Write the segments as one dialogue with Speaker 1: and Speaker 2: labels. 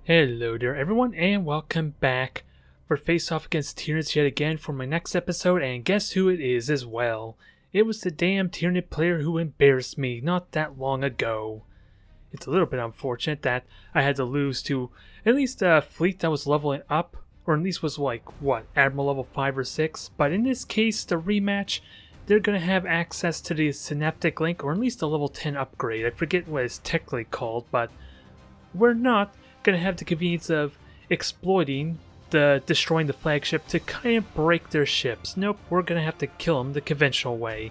Speaker 1: Hello there everyone and welcome back for Face Off against Tyranids yet again for my next episode, and guess who it is as well. It was the damn Tyranid player who embarrassed me not that long ago. It's a little bit unfortunate that I had to lose to at least a fleet that was leveling up, or at least was Admiral level 5 or 6, but in this case, the rematch, they're going to have access to the Synaptic Link, or at least a level 10 upgrade. I forget what it's technically called, but we're not going to have the convenience of exploiting destroying the flagship to kind of break their ships. Nope, we're going to have to kill them the conventional way.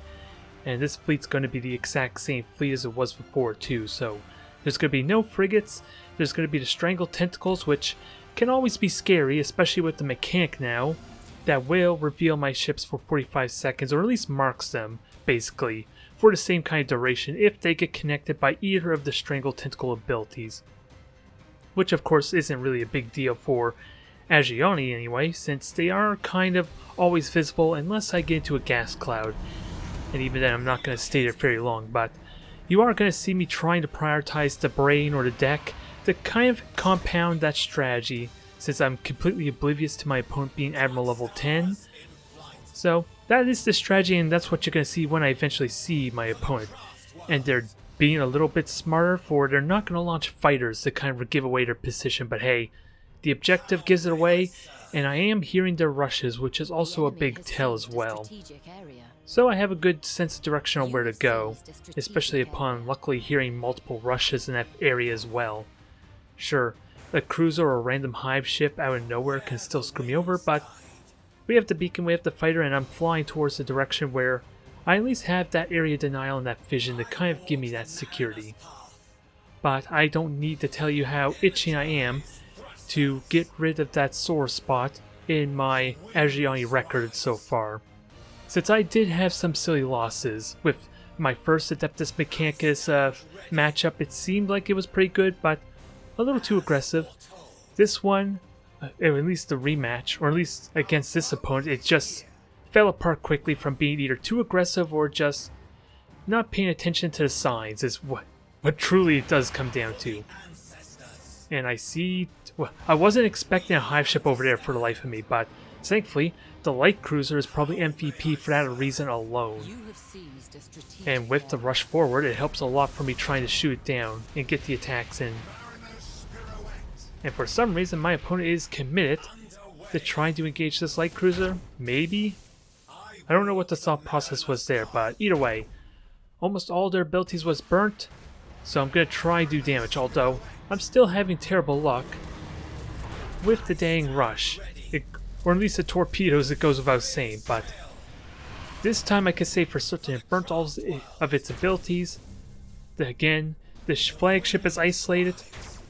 Speaker 1: And this fleet's going to be the exact same fleet as it was before too, so there's going to be no frigates, there's going to be the strangled tentacles, which can always be scary, especially with the mechanic now, that will reveal my ships for 45 seconds, or at least marks them, basically, for the same kind of duration if they get connected by either of the strangled tentacle abilities. Which of course isn't really a big deal for Asuryani anyway, since they are kind of always visible unless I get into a gas cloud. And even then I'm not going to stay there very long, but you are going to see me trying to prioritize the brain or the deck to kind of compound that strategy, since I'm completely oblivious to my opponent being Admiral level 10. So that is the strategy, and that's what you're going to see when I eventually see my opponent. And they're being a little bit smarter, for they're not going to launch fighters to kind of give away their position, but hey, the objective gives it away, and I am hearing their rushes, which is also a big tell as well. So I have a good sense of direction on where to go, especially upon luckily hearing multiple rushes in that area as well. Sure, a cruiser or a random hive ship out of nowhere can still screw me over, but we have the beacon, we have the fighter, and I'm flying towards the direction where I at least have that area denial and that vision to kind of give me that security. But I don't need to tell you how itching I am to get rid of that sore spot in my Asuryani record so far. Since I did have some silly losses with my first Adeptus Mechanicus matchup, it seemed like it was pretty good, but a little too aggressive. This one, at least the rematch, or at least against this opponent, it just fell apart quickly from being either too aggressive or just not paying attention to the signs, is what truly it does come down to. And I see, well, I wasn't expecting a hive ship over there for the life of me, but thankfully the light cruiser is probably MVP for that reason alone. And with the rush forward, it helps a lot for me trying to shoot it down and get the attacks in. And for some reason my opponent is committed to trying to engage this light cruiser, maybe? I don't know what the thought process was there, but either way, almost all their abilities was burnt, so I'm going to try and do damage, although I'm still having terrible luck with the dang rush. Or at least the torpedoes, it goes without saying, but this time I can say for certain it burnt all of its abilities. Again, the flagship is isolated,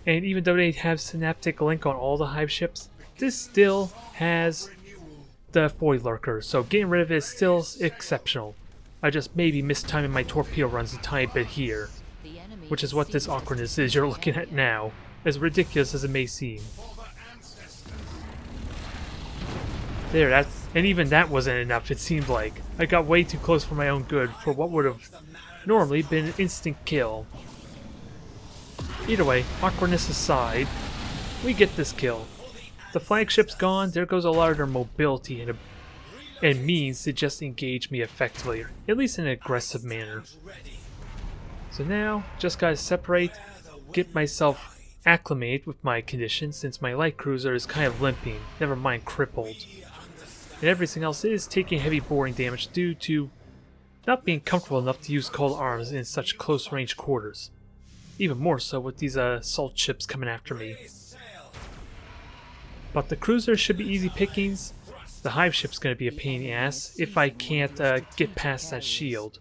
Speaker 1: and even though they have Synaptic Link on all the hive ships, this still has the Void Lurker, so getting rid of it is still exceptional. I just maybe mistiming my torpedo runs a tiny bit here, which is what this awkwardness is you're looking at now, as ridiculous as it may seem. There, and even that wasn't enough, it seemed like. I got way too close for my own good for what would have normally been an instant kill. Either way, awkwardness aside, we get this kill. The flagship's gone, there goes a lot of their mobility and means to just engage me effectively, at least in an aggressive manner. So now, just gotta separate, get myself acclimated with my condition, since my light cruiser is kind of limping, never mind crippled. And everything else is taking heavy boring damage due to not being comfortable enough to use cold arms in such close range quarters. Even more so with these assault ships coming after me. But the cruiser should be easy pickings. The hive ship's going to be a pain in the ass if I can't get past that shield.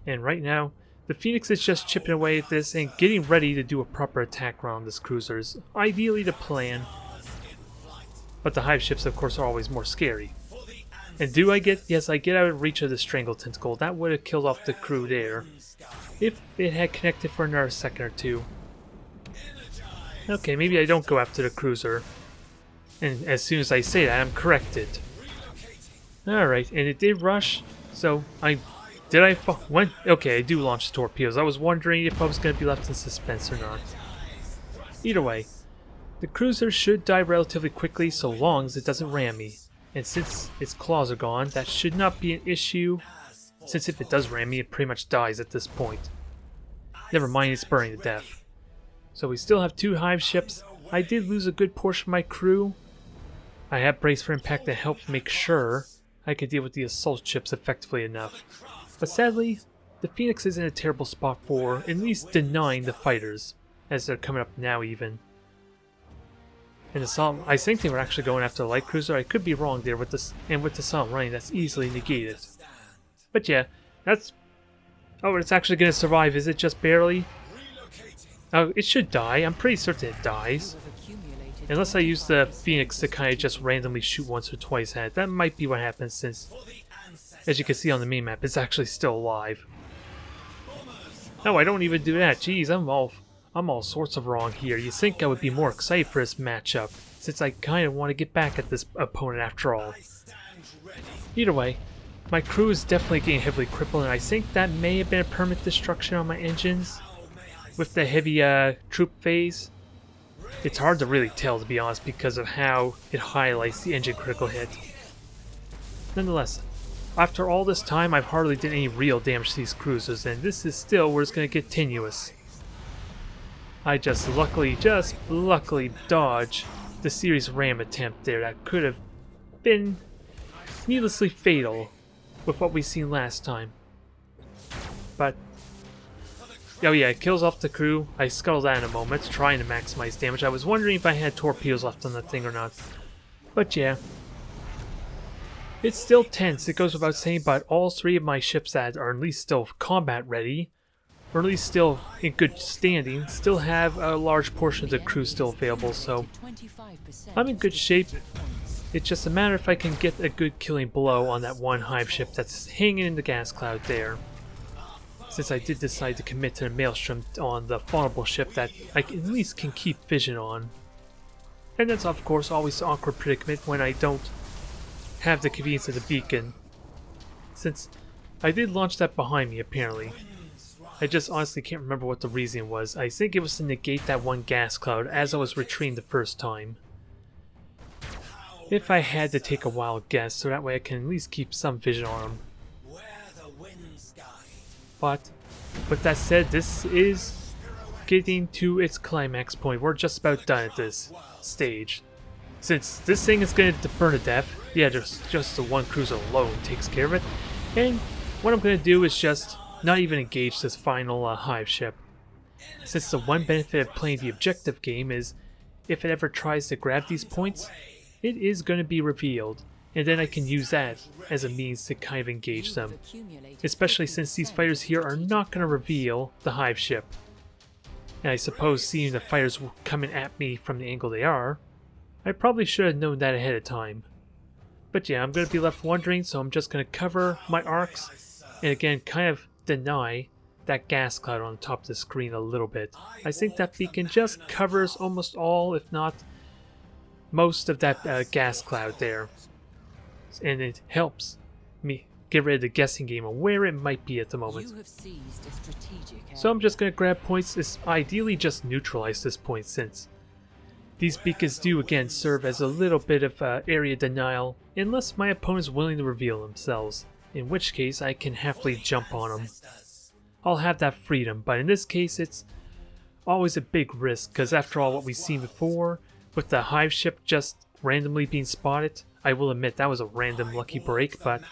Speaker 1: And right now, the Phoenix is just chipping away at this and getting ready to do a proper attack round this cruiser is ideally the plan. But the hive ships of course are always more scary. And do I get, yes, I get out of reach of the strangled tentacle. That would have killed off the crew there, if it had connected for another second or two. Okay, maybe I don't go after the cruiser. And as soon as I say that, I'm corrected. Alright, and it did rush, so okay, I do launch the torpedoes. I was wondering if I was going to be left in suspense or not. Either way, The cruiser should die relatively quickly so long as it doesn't ram me, and since its claws are gone, that should not be an issue, since if it does ram me, it pretty much dies at this point. Never mind it's burning to death. So we still have 2 hive ships. I did lose a good portion of my crew. I have braced for impact to help make sure I could deal with the assault ships effectively enough. But sadly, the Phoenix is in a terrible spot for at least denying the fighters, as they're coming up now even. And I think they were actually going after the light cruiser. I could be wrong there with this, and with the assault running, that's easily negated. But yeah, that's... Oh, it's actually going to survive, is it just barely? Oh, it should die. I'm pretty certain it dies. Unless I use the Phoenix to kind of just randomly shoot once or twice at it. That might be what happens since, as you can see on the minimap, it's actually still alive. No, I don't even do that. Jeez, I'm all sorts of wrong here. You think I would be more excited for this matchup, since I kind of want to get back at this opponent after all. Either way, my crew is definitely getting heavily crippled, and I think that may have been a permanent destruction on my engines with the heavy troop phase. It's hard to really tell, to be honest, because of how it highlights the engine critical hit. Nonetheless, after all this time, I've hardly done any real damage to these cruisers, and this is still where it's going to get tenuous. I just luckily dodged the series ram attempt there that could have been needlessly fatal with what we seen last time. But oh yeah, it kills off the crew. I scuttled that in a moment, trying to maximize damage. I was wondering if I had torpedoes left on that thing or not. But yeah. It's still tense, it goes without saying, but all 3 of my ships that are at least still combat ready, or at least still in good standing, still have a large portion of the crew still available, so I'm in good shape. It's just a matter if I can get a good killing blow on that one hive ship that's hanging in the gas cloud there. Since I did decide to commit to the Maelstrom on the vulnerable ship that I at least can keep vision on. And that's of course always an awkward predicament when I don't have the convenience of the beacon, since I did launch that behind me apparently. I just honestly can't remember what the reason was. I think it was to negate that one gas cloud as I was retreating the first time. If I had to take a wild guess, so that way I can at least keep some vision on them. But with that said, this is getting to its climax point. We're just about done at this stage. Since this thing is going to burn to death, yeah, just the one cruiser alone takes care of it. And what I'm going to do is just not even engage this final hive ship. Since the one benefit of playing the objective game is, if it ever tries to grab these points, it is going to be revealed. And then I can use that as a means to kind of engage them. Especially since these fighters here are not going to reveal the hive ship. And I suppose seeing the fighters coming at me from the angle they are, I probably should have known that ahead of time. But yeah, I'm going to be left wondering, so I'm just going to cover my arcs, and again kind of deny that gas cloud on top of the screen a little bit. I think that beacon just covers almost all, if not most of that gas cloud there. And it helps me get rid of the guessing game of where it might be at the moment. So I'm just going to grab points, ideally just neutralize this point, since these beacons do again serve as a little bit of area denial, unless my opponent is willing to reveal themselves, in which case I can happily jump on them. I'll have that freedom, but in this case it's always a big risk, because after all what we've seen before, with the hive ship just randomly being spotted, I will admit that was a random lucky break, but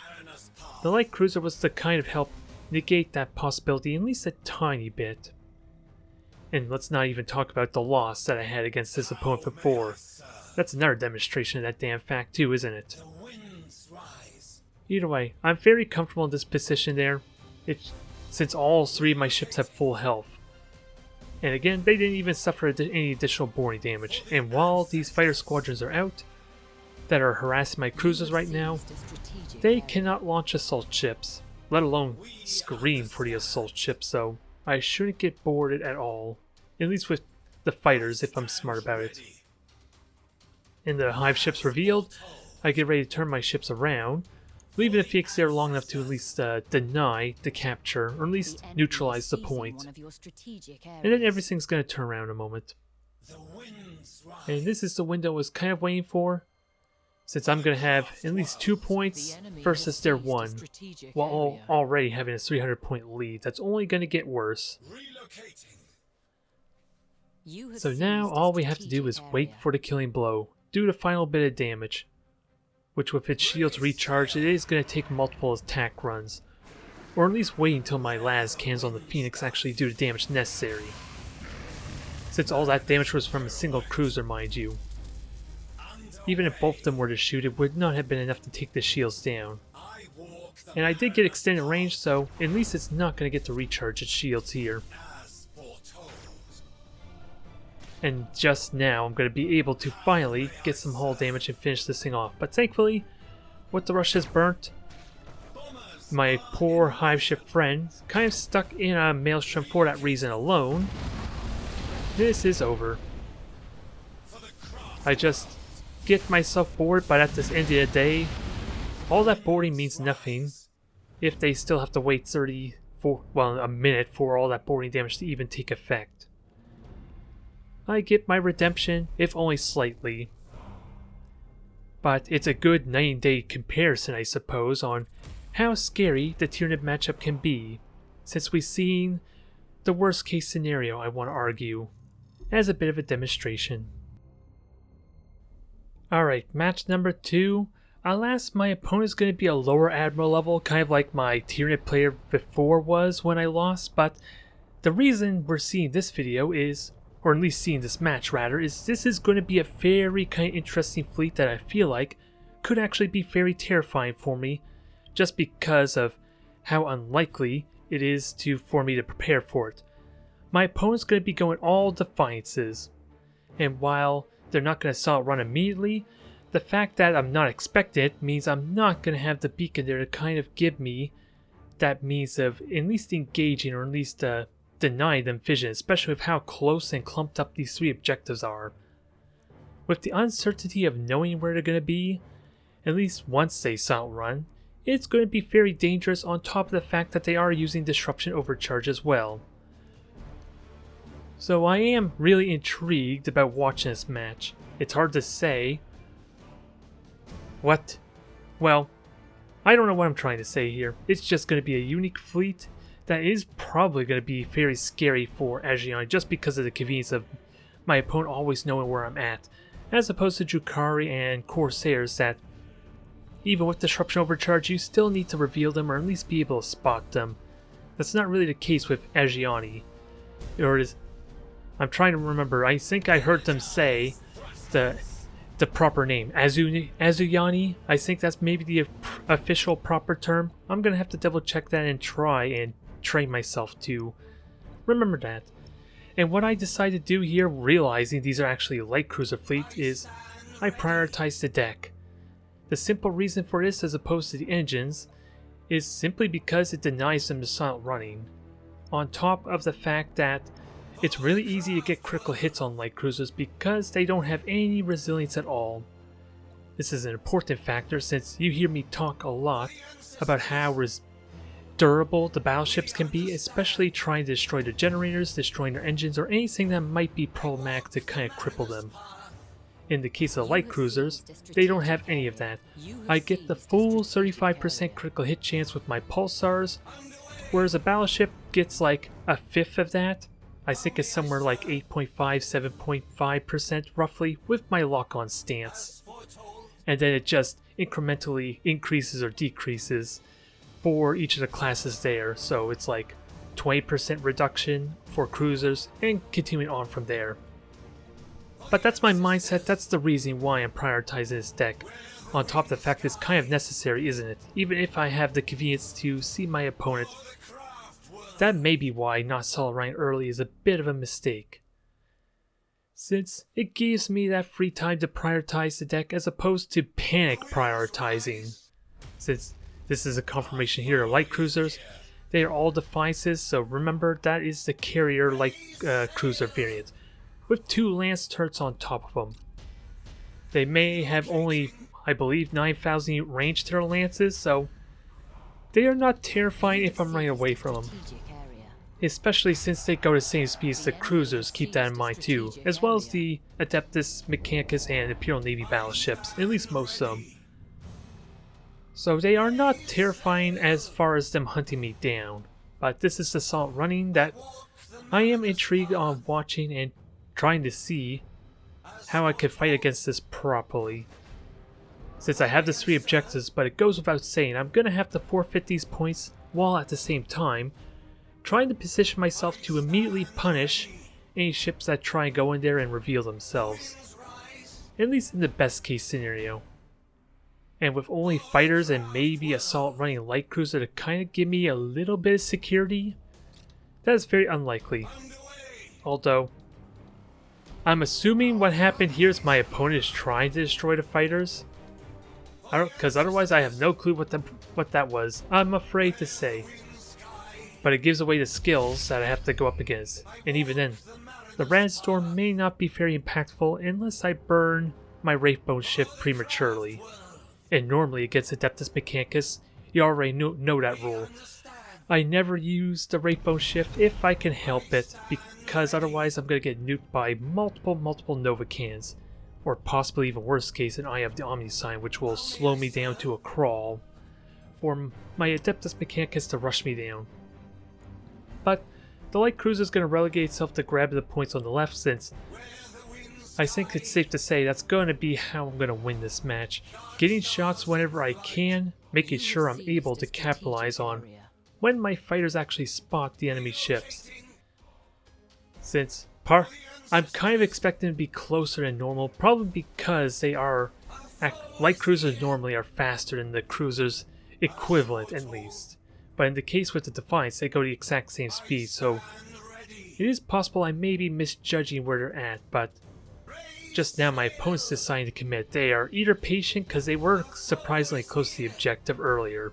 Speaker 1: the light cruiser was to kind of help negate that possibility at least a tiny bit. And let's not even talk about the loss that I had against this opponent before. That's another demonstration of that damn fact too, isn't it? Either way, I'm very comfortable in this position there, since all 3 of my ships have full health. And again, they didn't even suffer any additional boarding damage, and while these fighter squadrons are out, that are harassing my cruisers right now, they cannot launch assault ships, let alone scream for the assault ships, so I shouldn't get boarded at all, at least with the fighters if I'm smart about it. And the hive ships revealed, I get ready to turn my ships around, leaving the Phoenix there long enough to at least deny the capture, or at least neutralize the point. And then everything's going to turn around in a moment. And this is the window I was kind of waiting for, since I'm going to have at least 2 points versus their 1, while already having a 300-point lead. That's only going to get worse. So now all we have to do is wait for the killing blow, do the final bit of damage, which with its shields recharged, it is going to take multiple attack runs, or at least wait until my las cannons on the Phoenix actually do the damage necessary, since all that damage was from a single cruiser, mind you. Even if both of them were to shoot, it would not have been enough to take the shields down. And I did get extended range, so at least it's not going to get to recharge its shields here. And just now I'm going to be able to finally get some hull damage and finish this thing off. But thankfully, with the rushes burnt, my poor hive ship friend, kind of stuck in a maelstrom for that reason alone, this is over. I just get myself bored, but at this end of the day, all that boarding means nothing if they still have to wait a minute for all that boarding damage to even take effect. I get my redemption, if only slightly. But it's a good night and day comparison, I suppose, on how scary the Tyranid matchup can be, since we've seen the worst case scenario, I want to argue, as a bit of a demonstration. Alright, match number 2. Alas, my opponent's going to be a lower admiral level, kind of like my Tyranid player before was when I lost, but the reason we're seeing this video is, or at least seeing this match rather, is this is going to be a very kind of interesting fleet that I feel like could actually be very terrifying for me, just because of how unlikely it is for me to prepare for it. My opponent's going to be going all Defiances, and while they're not going to saw it run immediately, the fact that I'm not expecting it means I'm not going to have the beacon there to kind of give me that means of at least engaging or at least denying them vision, especially with how close and clumped up these 3 objectives are. With the uncertainty of knowing where they're going to be, at least once they saw it run, it's going to be very dangerous on top of the fact that they are using disruption overcharge as well. So I am really intrigued about watching this match. It's hard to say. What? Well, I don't know what I'm trying to say here. It's just going to be a unique fleet that is probably going to be very scary for Asuryani just because of the convenience of my opponent always knowing where I'm at, as opposed to Drukhari and Corsairs that, even with Disruption Overcharge, you still need to reveal them or at least be able to spot them. That's not really the case with Asuryani. Or is... I'm trying to remember, I think I heard them say the proper name. Asuryani? I think that's maybe the official proper term. I'm going to have to double check that and try and train myself to remember that. And what I decided to do here, realizing these are actually light cruiser fleet, is I prioritize the deck. The simple reason for this as opposed to the engines is simply because it denies them the silent running. On top of the fact that it's really easy to get critical hits on light cruisers because they don't have any resilience at all. This is an important factor since you hear me talk a lot about how durable the battleships can be, especially trying to destroy their generators, destroying their engines, or anything that might be problematic to kind of cripple them. In the case of light cruisers, they don't have any of that. I get the full 35% critical hit chance with my pulsars, whereas a battleship gets like a fifth of that. I think it's somewhere like 8.5, 7.5% roughly with my lock-on stance. And then it just incrementally increases or decreases for each of the classes there. So it's like 20% reduction for cruisers and continuing on from there. But that's my mindset, that's the reason why I'm prioritizing this deck. On top of the fact it's kind of necessary, isn't it? Even if I have the convenience to see my opponent. That may be why not solid Ryan early is a bit of a mistake, since it gives me that free time to prioritize the deck as opposed to panic prioritizing. Since this is a confirmation here of light cruisers, they are all Defiances, so remember that is the carrier light cruiser variant, with 2 lance turrets on top of them. They may have only, I believe, 9,000 unit range to their lances, so they are not terrifying if I'm running away from them. especially since they go the same speed as the cruisers, keep that in mind too, as well as the Adeptus Mechanicus and Imperial Navy battleships, at least most of them. So they are not terrifying as far as them hunting me down, but this is the assault running that I am intrigued on watching and trying to see how I could fight against this properly. Since I have the 3 objectives, but it goes without saying, I'm going to have to forfeit these points while at the same time trying to position myself to immediately punish any ships that try and go in there and reveal themselves. At least in the best case scenario. And with only fighters and maybe assault running light cruiser to kind of give me a little bit of security, that is very unlikely. Although, I'm assuming what happened here is my opponent is trying to destroy the fighters. Because otherwise I have no clue what that was, I'm afraid to say. But it gives away the skills that I have to go up against. And even then, the Rad Storm may not be very impactful unless I burn my Wraithbone shift prematurely. And normally against Adeptus Mechanicus, you already know that rule. I never use the Wraithbone shift if I can help it, because otherwise I'm going to get nuked by multiple Nova cans. Or possibly even worse case, an Eye of the Omni Sign, which will slow me down to a crawl for my Adeptus Mechanicus to rush me down. But the light cruiser is going to relegate itself to grab the points on the left, since I think it's safe to say that's going to be how I'm going to win this match. Getting shots whenever I can, making sure I'm able to capitalize on when my fighters actually spot the enemy ships. Since I'm kind of expecting to be closer than normal, probably because they are light cruisers normally are faster than the cruisers equivalent at least. But in the case with the Defiants, they go the exact same speed, so it is possible I may be misjudging where they're at, but just now my opponent's deciding to commit. They are either patient because they were surprisingly close to the objective earlier.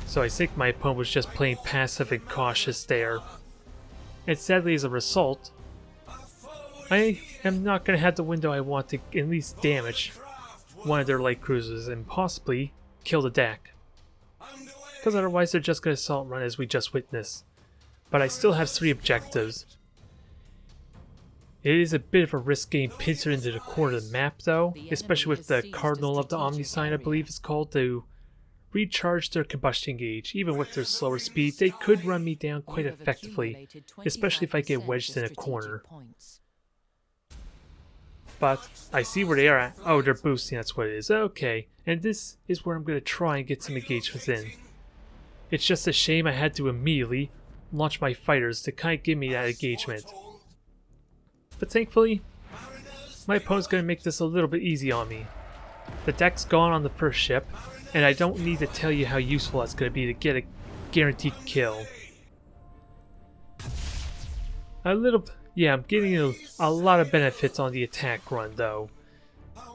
Speaker 1: So I think my opponent was just playing passive and cautious there. And sadly as a result, I am not going to have the window I want to at least damage one of their light cruisers and possibly kill the deck. Because otherwise they're just going to assault run as we just witnessed. But I still have 3 objectives. It is a bit of a risk getting pincered into the corner of the map though, especially with the Cardinal of the Omni Sign I believe it's called, to recharge their combustion gauge. Even with their slower speed, they could run me down quite effectively, especially if I get wedged in a corner. But I see where they are at. Oh, they're boosting, that's what it is. Okay, and this is where I'm going to try and get some engagements in. It's just a shame I had to immediately launch my fighters to kind of give me that engagement. But thankfully, my opponent's going to make this a little bit easy on me. The deck's gone on the first ship, and I don't need to tell you how useful that's going to be to get a guaranteed kill. Yeah, I'm getting a lot of benefits on the attack run though.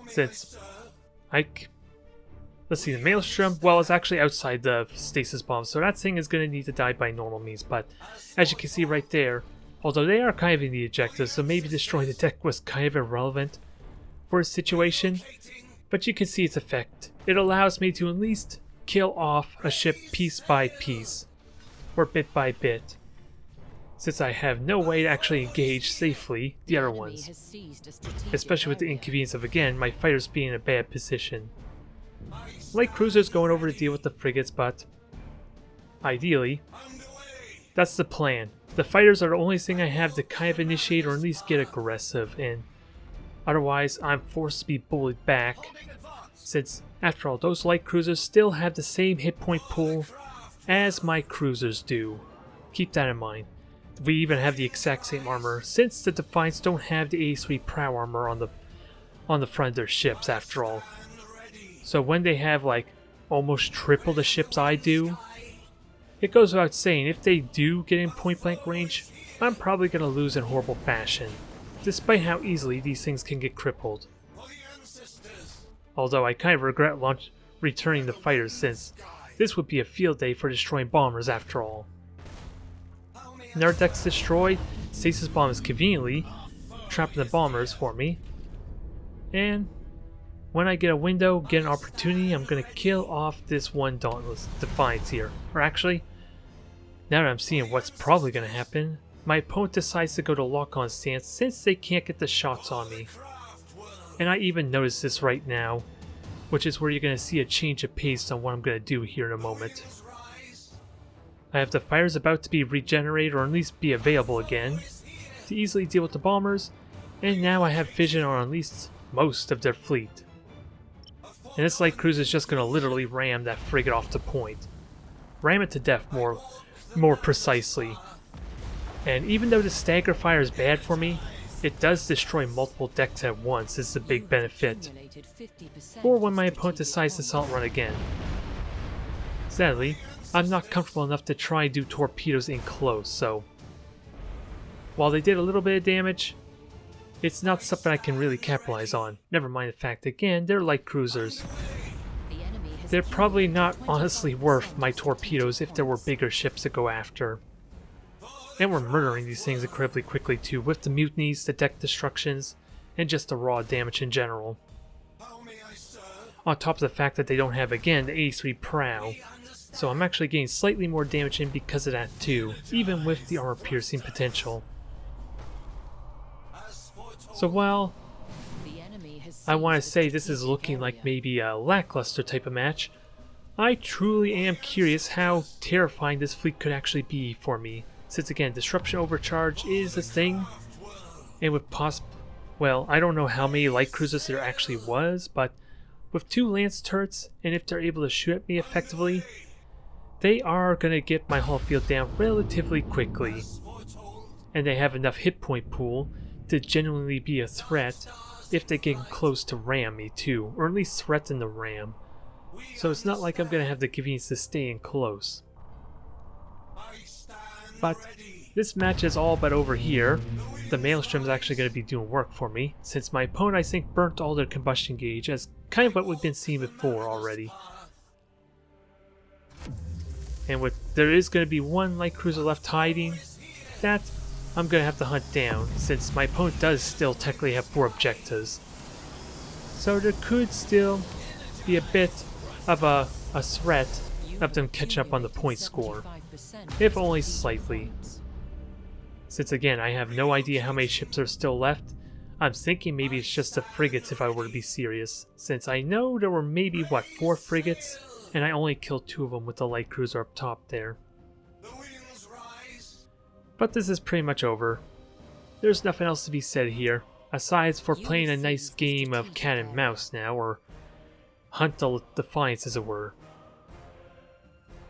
Speaker 1: Since let's see, the Maelstrom, well, it's actually outside the stasis bomb, so that thing is going to need to die by normal means. But as you can see right there, although they are kind of in the objective, so maybe destroying the deck was kind of irrelevant for a situation. But you can see its effect. It allows me to at least kill off a ship piece by piece, or bit by bit, since I have no way to actually engage safely the other ones, especially with the inconvenience of, again, my fighters being in a bad position. Light cruisers going over to deal with the frigates, but ideally, that's the plan. The fighters are the only thing I have to kind of initiate or at least get aggressive, and otherwise I'm forced to be bullied back, since after all, those light cruisers still have the same hit point pool as my cruisers do. Keep that in mind. We even have the exact same armor, since the Defiants don't have the 83 Prow armor on the front of their ships after all. So when they have like almost triple the ships I do, it goes without saying, if they do get in point blank range, I'm probably going to lose in horrible fashion, despite how easily these things can get crippled. Although I kind of regret returning the fighters, since this would be a field day for destroying bombers after all. Their deck's destroyed, stasis bomb is conveniently trapping the bombers for me, and when I get a window, get an opportunity, I'm going to kill off this one Dauntless Defiance here. Or actually, Now that I'm seeing what's probably going to happen, my opponent decides to go to lock-on stance since they can't get the shots on me. And I even notice this right now, which is where you're going to see a change of pace on what I'm going to do here in a moment. I have the fighters about to be regenerated or at least be available again to easily deal with the bombers, and now I have vision on at least most of their fleet. And this light cruiser is just going to literally ram that frigate off the point. Ram it to death more precisely. And even though the stagger fire is bad for me, it does destroy multiple decks at once. This is a big benefit for when my opponent decides to assault run again. Sadly, I'm not comfortable enough to try and do torpedoes in close, so while they did a little bit of damage, it's not something I can really capitalize on. Never mind the fact, again, they're light cruisers. They're probably not honestly worth my torpedoes if there were bigger ships to go after. And we're murdering these things incredibly quickly too, with the mutinies, the deck destructions, and just the raw damage in general. On top of the fact that they don't have, again, the 83 Prow. So I'm actually getting slightly more damage in because of that too, even with the armor piercing potential. So while I want to say this is looking like maybe a lackluster type of match, I truly am curious how terrifying this fleet could actually be for me. Since again, Disruption Overcharge is a thing, and with well, I don't know how many light cruisers there actually was, but with 2 lance turrets, and if they're able to shoot at me effectively, they are going to get my hull field down relatively quickly. And they have enough hit point pool to genuinely be a threat if they get close to ram me too, or at least threaten the ram. So it's not like I'm going to have the convenience to stay in close. But this match is all but over here. The Maelstrom is actually going to be doing work for me, since my opponent I think burnt all their combustion gauge, as kind of what we've been seeing before already. And there is going to be 1 light cruiser left hiding, that I'm going to have to hunt down, since my opponent does still technically have 4 objectives. So there could still be a bit of a threat of them catching up on the point score, if only slightly. Since again, I have no idea how many ships are still left, I'm thinking maybe it's just the frigates if I were to be serious, since I know there were maybe, what, 4 frigates, and I only killed 2 of them with the light cruiser up top there. But this is pretty much over. There's nothing else to be said here, aside for playing a nice game of cat and mouse now, or hunt the Defiance as it were.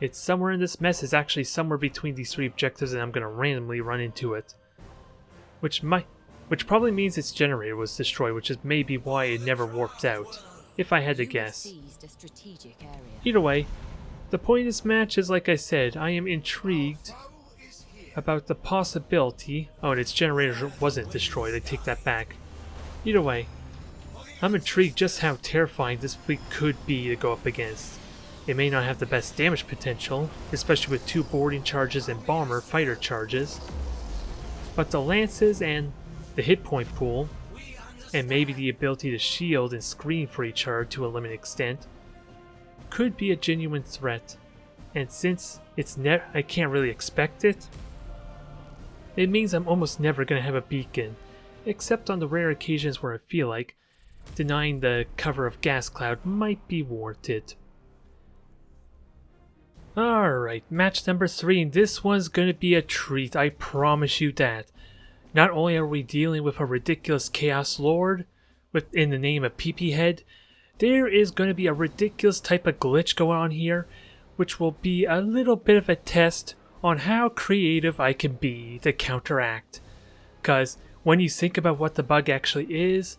Speaker 1: It's somewhere in this mess, it's actually somewhere between these 3 objectives, and I'm going to randomly run into it. Which probably means its generator was destroyed, which is maybe why it never warped out, if I had to guess. Either way, the point of this match is, like I said, I am intrigued about the possibility... Oh, and its generator wasn't destroyed, I take that back. Either way, I'm intrigued just how terrifying this fleet could be to go up against. It may not have the best damage potential, especially with 2 boarding charges and bomber fighter charges, but the lances and the hit point pool, and maybe the ability to shield and screen for each other to a limited extent, could be a genuine threat. And since I can't really expect it, it means I'm almost never going to have a beacon, except on the rare occasions where I feel like denying the cover of gas cloud might be warranted. Alright, match number 3, and this one's going to be a treat, I promise you that. Not only are we dealing with a ridiculous Chaos Lord in the name of PP Head, there is going to be a ridiculous type of glitch going on here, which will be a little bit of a test on how creative I can be to counteract. Because when you think about what the bug actually is,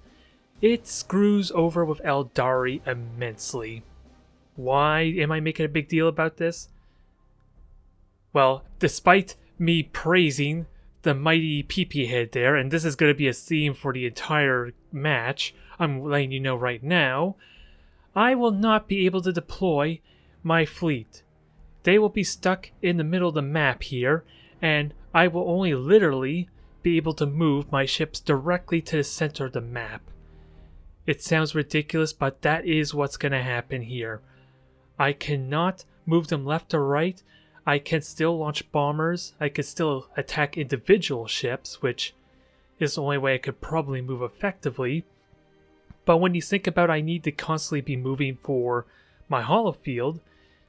Speaker 1: it screws over with Eldari immensely. Why am I making a big deal about this? Well, despite me praising the mighty PP Head there, and this is going to be a theme for the entire match, I'm letting you know right now, I will not be able to deploy my fleet. They will be stuck in the middle of the map here, and I will only literally be able to move my ships directly to the center of the map. It sounds ridiculous, but that is what's going to happen here. I cannot move them left or right. I can still launch bombers, I can still attack individual ships, which is the only way I could probably move effectively. But when you think about I need to constantly be moving for my hollow field,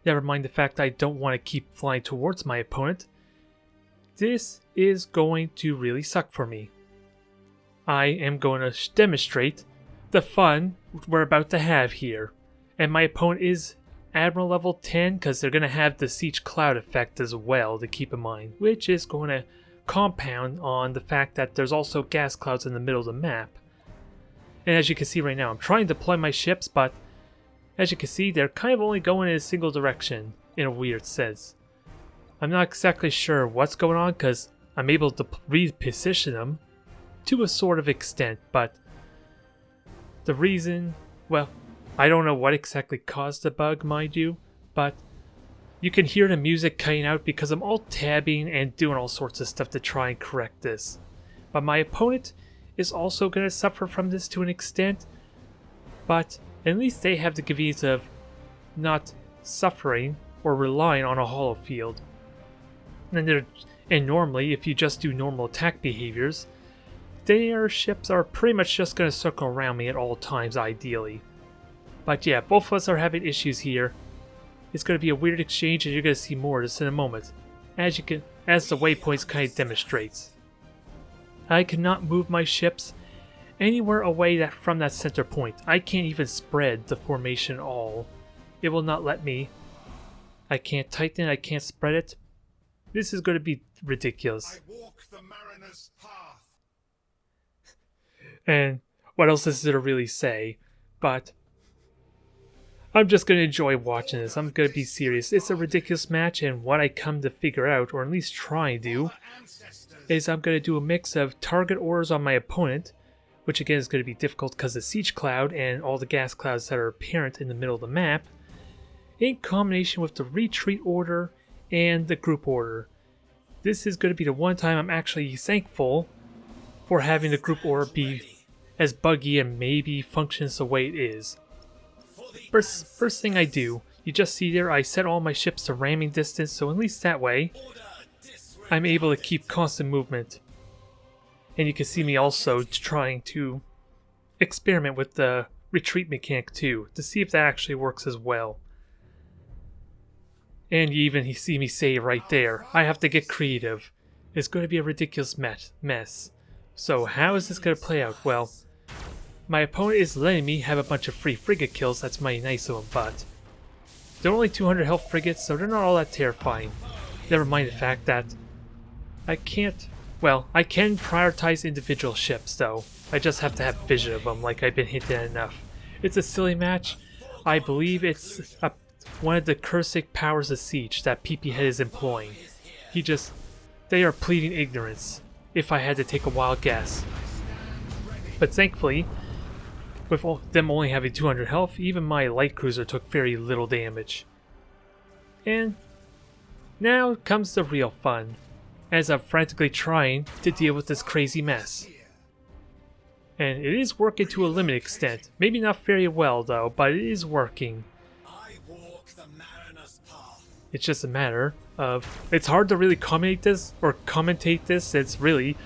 Speaker 1: never mind the fact I don't want to keep flying towards my opponent, this is going to really suck for me. I am going to demonstrate the fun we're about to have here. And my opponent is Admiral level 10 because they're going to have the Siege Cloud effect as well to keep in mind, which is going to compound on the fact that there's also gas clouds in the middle of the map. And as you can see right now, I'm trying to deploy my ships, but as you can see, they're kind of only going in a single direction in a weird sense. I'm not exactly sure what's going on because I'm able to reposition them to a sort of extent, but the reason, well, I don't know what exactly caused the bug, mind you, but you can hear the music cutting out because I'm alt-tabbing and doing all sorts of stuff to try and correct this. But my opponent is also going to suffer from this to an extent, but at least they have the convenience of not suffering or relying on a hollow field. And normally, if you just do normal attack behaviors, their ships are pretty much just going to circle around me at all times, ideally. But yeah, both of us are having issues here. It's going to be a weird exchange, and you're going to see more of this in a moment, as the waypoints kind of demonstrates. I cannot move my ships anywhere away from that center point. I can't even spread the formation at all. It will not let me. I can't tighten it, I can't spread it. This is going to be ridiculous.
Speaker 2: I walk the mariner's path.
Speaker 1: And what else is there to really say? But I'm just going to enjoy watching this. I'm going to be serious. It's a ridiculous match, and what I come to figure out, or at least try and do, is I'm going to do a mix of target orders on my opponent, which again is going to be difficult because of Siege Cloud and all the gas clouds that are apparent in the middle of the map, in combination with the retreat order and the group order. This is going to be the one time I'm actually thankful for having the group order be as buggy and maybe functions the way it is. First thing I do, you just see there I set all my ships to ramming distance, so at least that way I'm able to keep constant movement. And you can see me also trying to experiment with the retreat mechanic too, to see if that actually works as well. And you even see me say right there, I have to get creative. It's going to be a ridiculous mess. So how is this going to play out? Well, my opponent is letting me have a bunch of free frigate kills, that's mighty nice of him, but they're only 200 health frigates, so they're not all that terrifying. Never mind the fact that I can prioritize individual ships though. I just have to have vision of them, like I've been hinting at enough. It's a silly match. I believe it's one of the Cursic powers of siege that PP Head is employing. They are pleading ignorance, if I had to take a wild guess. But thankfully, with them only having 200 health, even my light cruiser took very little damage. And now comes the real fun, as I'm frantically trying to deal with this crazy mess. And it is working to a limited extent. Maybe not very well though, but it is working. It's just a matter of... It's hard to really commentate this. It's really...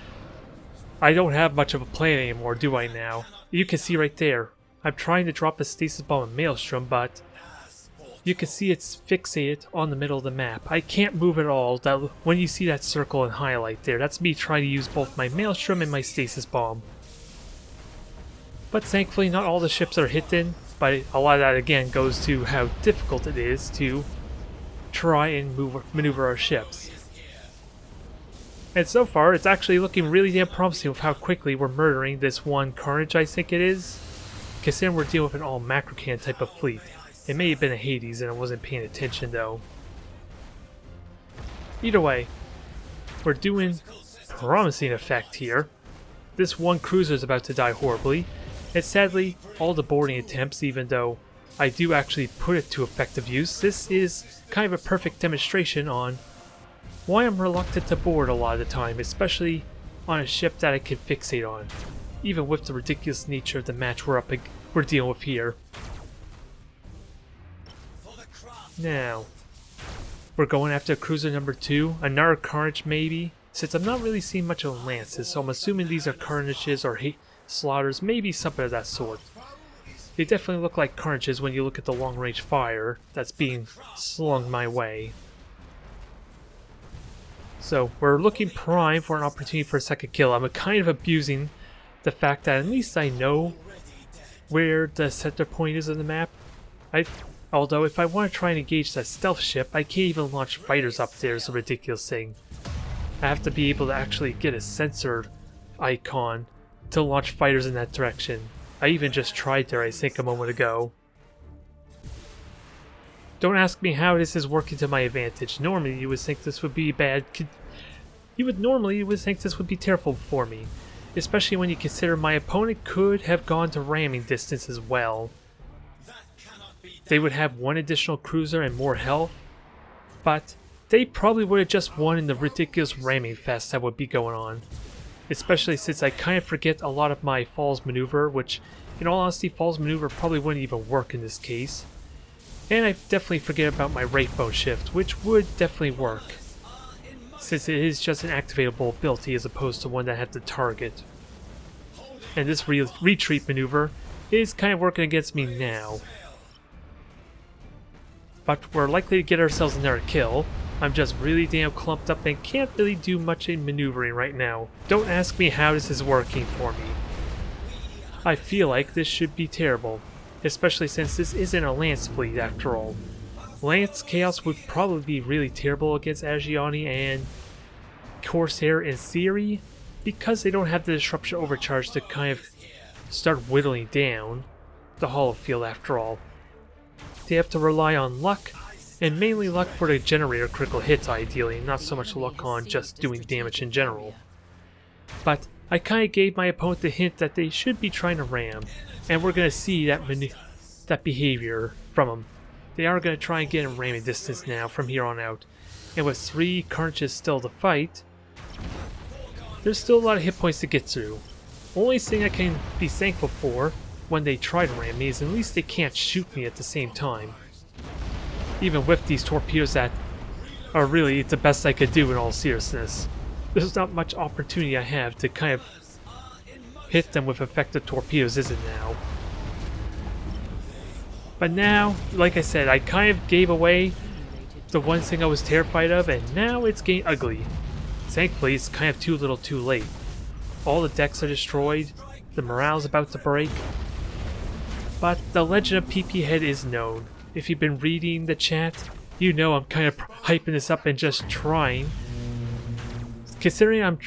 Speaker 1: I don't have much of a plan anymore, do I now? You can see right there. I'm trying to drop a stasis bomb in Maelstrom, but you can see it's fixated on the middle of the map. I can't move at all. When you see that circle and highlight there, that's me trying to use both my Maelstrom and my stasis bomb. But thankfully not all the ships are hidden, but a lot of that again goes to how difficult it is to try and maneuver our ships. And so far, it's actually looking really damn promising with how quickly we're murdering this one Carnage, I think it is. Considering we're dealing with an all-Macrocan type of fleet. It may have been a Hades and I wasn't paying attention though. Either way, we're doing promising effect here. This one cruiser is about to die horribly. And sadly, all the boarding attempts, even though I do actually put it to effective use, this is kind of a perfect demonstration on why I'm reluctant to board a lot of the time, especially on a ship that I can fixate on, even with the ridiculous nature of the match we're dealing with here. Now, we're going after cruiser number 2, another Carnage maybe, since I'm not really seeing much of Lances, so I'm assuming these are Carnages or Slaughters, maybe something of that sort. They definitely look like Carnages when you look at the long-range fire that's being slung my way. So we're looking prime for an opportunity for a second kill. I'm kind of abusing the fact that at least I know where the center point is on the map. Although if I want to try and engage that stealth ship, I can't even launch fighters up there. It's a ridiculous thing. I have to be able to actually get a sensor icon to launch fighters in that direction. I even just tried there, I think, a moment ago. Don't ask me how this is working to my advantage. Normally you would think this would be bad. You would think this would be terrible for me. Especially when you consider my opponent could have gone to ramming distance as well. They would have one additional cruiser and more health, but they probably would have just won in the ridiculous ramming fest that would be going on. Especially since I kind of forget a lot of my Falls maneuver, which in all honesty Falls maneuver probably wouldn't even work in this case. And I definitely forget about my Wraithbone shift, which would definitely work, since it is just an activatable ability as opposed to one that had to target. And this retreat maneuver is kind of working against me now. But we're likely to get ourselves another kill. I'm just really damn clumped up and can't really do much in maneuvering right now. Don't ask me how this is working for me. I feel like this should be terrible, especially since this isn't a Lance fleet after all. Lance Chaos would probably be really terrible against Asuryani and Corsair in theory, because they don't have the disruption overcharge to kind of start whittling down the hollow field after all. They have to rely on luck, and mainly luck for the generator critical hits ideally, not so much luck on just doing damage in general. But I kind of gave my opponent the hint that they should be trying to ram, and we're going to see that behavior from them. They are going to try and get in ramming distance now from here on out, and with 3 Carnages still to fight, there's still a lot of hit points to get through. Only thing I can be thankful for when they try to ram me is at least they can't shoot me at the same time. Even with these torpedoes that are really the best I could do in all seriousness. There's not much opportunity I have to kind of hit them with effective torpedoes, is it now? But now, like I said, I kind of gave away the one thing I was terrified of, and now it's getting ugly. Thankfully, it's kind of too little too late. All the decks are destroyed, the morale's about to break. But the legend of PP Head is known. If you've been reading the chat, you know I'm kind of hyping this up and just trying. Considering I'm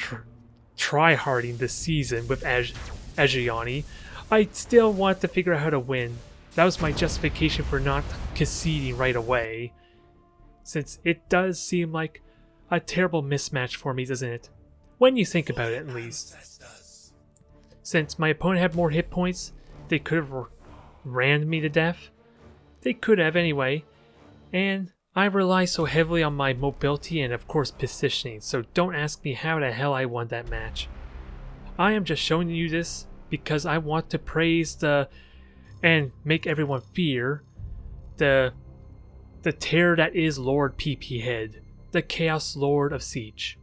Speaker 1: try-harding this season with Asuryani, I still want to figure out how to win. That was my justification for not conceding right away, since it does seem like a terrible mismatch for me, doesn't it? When you think about it, at least. Since my opponent had more hit points, they could have rammed me to death. They could have anyway, and I rely so heavily on my mobility and of course positioning, so don't ask me how the hell I won that match. I am just showing you this because I want to praise and make everyone fear the terror that is Lord PP Head, the Chaos Lord of Siege.